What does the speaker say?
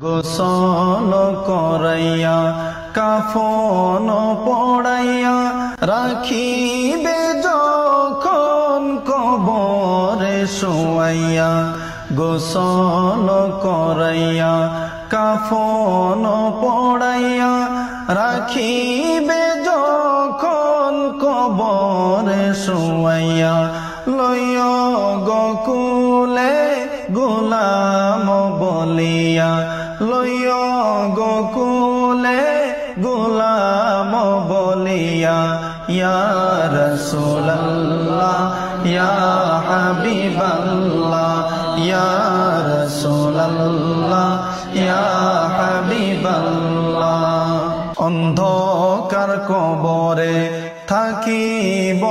গোসল করাইয়া কাফন পড়াইয়া রাখিবে যখন কবরে শোয়াইয়া। গোসল করাইয়া কাফন পড়াইয়া রাখিবে যখন কবরে শোয়াইয়া। লইয়া গোকুলে গোলাম বলিয়া, লইয়া গোকুলে গোলাম বলিয়া। ইয়া রাসূলুল্লাহ ইয়া হাবিবাল্লাহ, ইয়া রাসূলুল্লাহ ইয়া হাবিবাল্লাহ। অন্ধকার কবরে থাকিব